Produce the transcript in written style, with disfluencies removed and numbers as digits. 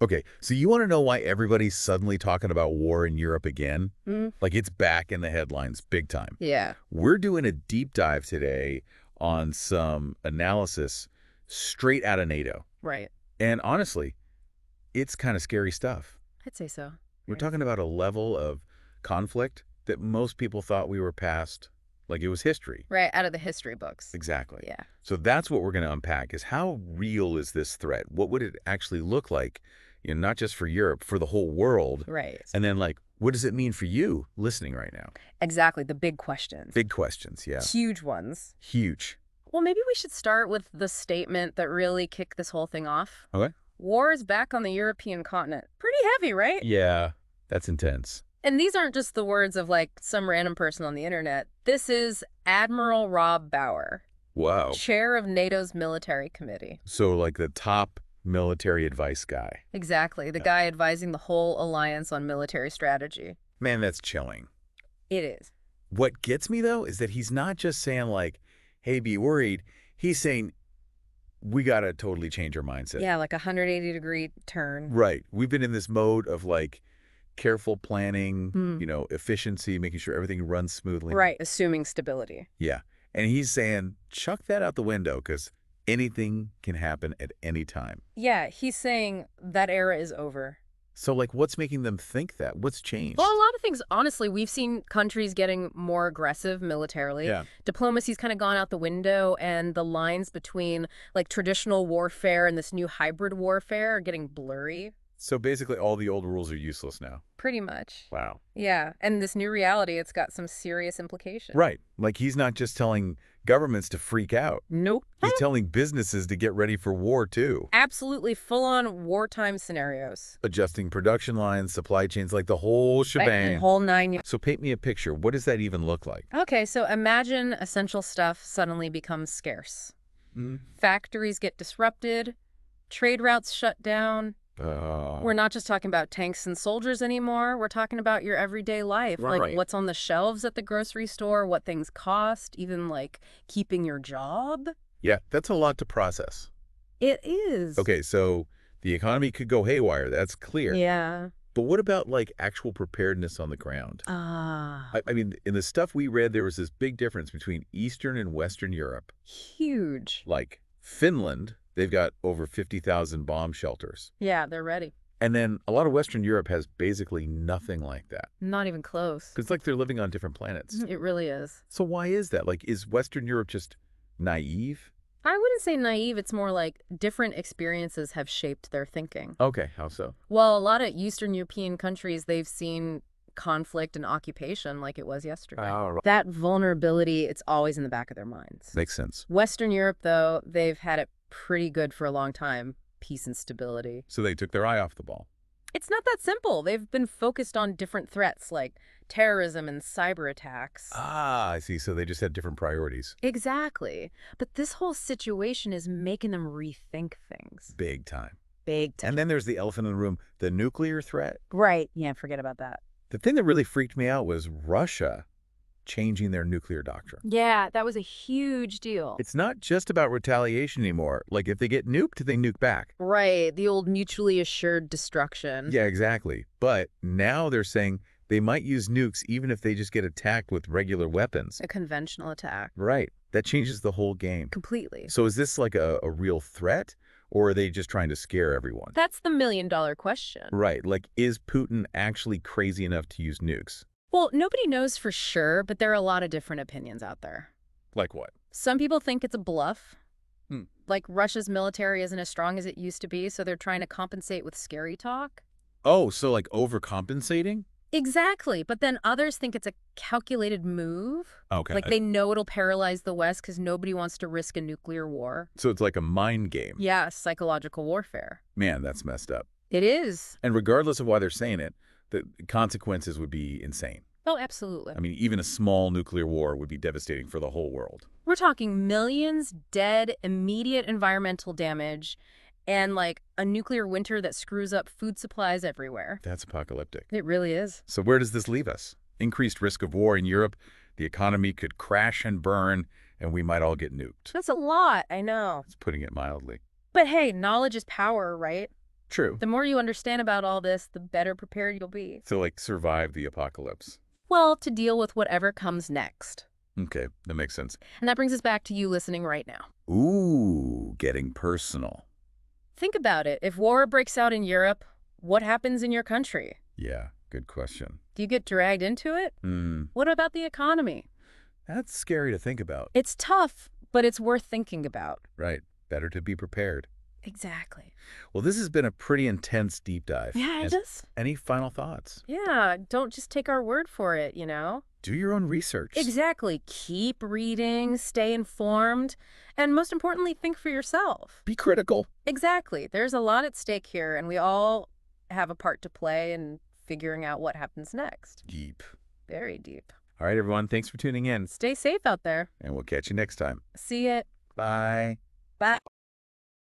Okay, so you want to know why everybody's suddenly talking about war in Europe again? Mm. Like it's back in the headlines big time. Yeah. We're doing a deep dive today on some analysis straight out of Nato. Right. And honestly, it's kind of scary stuff. I'd say so. We're talking about a level of conflict that most people thought we were past, like it was history. Right, out of the history books. Exactly. Yeah. So that's what we're going to unpack is how real is this threat? What would it actually look like, not just for Europe, for the whole world? Right. And then like, what does it mean for you listening right now? Exactly, the big questions. Big questions, yeah. Huge ones. Huge. Well, maybe we should start with the statement that really kicked this whole thing off. Okay. War is back on the European continent. Pretty heavy, right? Yeah, that's intense. And these aren't just the words of, like, some random person on the internet. This is Admiral Rob Bauer, Wow. chair of NATO's military committee. So like the top military advice guy. Exactly, the guy advising the whole alliance on military strategy. Man, that's chilling. It is. What gets me, though, is that he's not just saying like, hey, be worried. He's saying, we got to totally change our mindset. Yeah, like a 180-degree turn. Right. We've been in this mode of like careful planning, efficiency, making sure everything runs smoothly. Right, assuming stability. Yeah. And he's saying, chuck that out the window because anything can happen at any time. Yeah, he's saying that era is over. So like, what's making them think that? What's changed? Well, a lot of things, honestly, we've seen countries getting more aggressive militarily. Yeah. Diplomacy's kind of gone out the window, and the lines between like traditional warfare and this new hybrid warfare are getting blurry. So basically all the old rules are useless now. Pretty much. Wow. Yeah, and this new reality, it's got some serious implications. Right. Like he's not just telling governments to freak out. Nope. He's telling businesses to get ready for war, too. Absolutely full-on wartime scenarios. Adjusting production lines, supply chains, like the whole shebang. The whole nine. So paint me a picture. What does that even look like? Okay, so imagine essential stuff suddenly becomes scarce. Factories get disrupted, trade routes shut down. We're not just talking about tanks and soldiers anymore. We're talking about your everyday life, like what's on the shelves at the grocery store, what things cost, even like keeping your job. Yeah, that's a lot to process. It is. Okay, so the economy could go haywire. That's clear. Yeah. But what about like actual preparedness on the ground? I mean, in the stuff we read, there was this big difference between Eastern and Western Europe. Huge. Like Finland, they've got over 50,000 bomb shelters. Yeah, they're ready. And then a lot of Western Europe has basically nothing like that. Not even close. Because like they're living on different planets. It really is. So why is that? Like, is Western Europe just naive? I wouldn't say naive. It's more like different experiences have shaped their thinking. Okay, how so? Well, a lot of Eastern European countries, they've seen conflict and occupation like it was yesterday. Oh, right. That vulnerability, it's always in the back of their minds. Makes sense. Western Europe, though, they've had it pretty good for a long time, peace and stability. So they took their eye off the ball. It's not that simple. They've been focused on different threats like terrorism and cyber attacks. Ah, I see. So they just had different priorities. Exactly. But this whole situation is making them rethink things. Big time. Big time. And then there's the elephant in the room, the nuclear threat. Right. Yeah, forget about that. The thing that really freaked me out was Russia changing their nuclear doctrine. Yeah, that was a huge deal. It's not just about retaliation anymore. Like if they get nuked, they nuke back. Right, the old mutually assured destruction. Yeah, exactly. But now they're saying they might use nukes even if they just get attacked with regular weapons. A conventional attack. Right. That changes the whole game. Completely. So is this like a real threat, or are they just trying to scare everyone? That's the million-dollar question. Right. Like, is Putin actually crazy enough to use nukes? Well, nobody knows for sure, but there are a lot of different opinions out there. Like what? Some people think it's a bluff. Like Russia's military isn't as strong as it used to be, so they're trying to compensate with scary talk. Oh, so like overcompensating? Exactly. But then others think it's a calculated move. Okay. Like they know it'll paralyze the West because nobody wants to risk a nuclear war. So it's like a mind game. Yeah, psychological warfare. Man, that's messed up. It is. And regardless of why they're saying it, the consequences would be insane. Oh, absolutely. I mean, even a small nuclear war would be devastating for the whole world. We're talking millions dead, immediate environmental damage, and like a nuclear winter that screws up food supplies everywhere. That's apocalyptic. It really is. So where does this leave us? Increased risk of war in Europe, the economy could crash and burn, and we might all get nuked. That's a lot, I know. It's putting it mildly. But hey, knowledge is power, right? True. The more you understand about all this, the better prepared you'll be. So, like, survive the apocalypse. Well, to deal with whatever comes next. Okay, that makes sense. And that brings us back to you listening right now. Ooh, getting personal. Think about it. If war breaks out in Europe, what happens in your country? Yeah, good question. Do you get dragged into it? What about the economy? That's scary to think about. It's tough, but it's worth thinking about. Right. Better to be prepared. Exactly. Well, this has been a pretty intense deep dive. Yeah, Any final thoughts? Yeah, don't just take our word for it, you know? Do your own research. Exactly. Keep reading, stay informed, and most importantly, think for yourself. Be critical. Exactly. There's a lot at stake here, and we all have a part to play in figuring out what happens next. Deep. Very deep. All right, everyone. Thanks for tuning in. Stay safe out there. And we'll catch you next time. See it. Bye. Bye.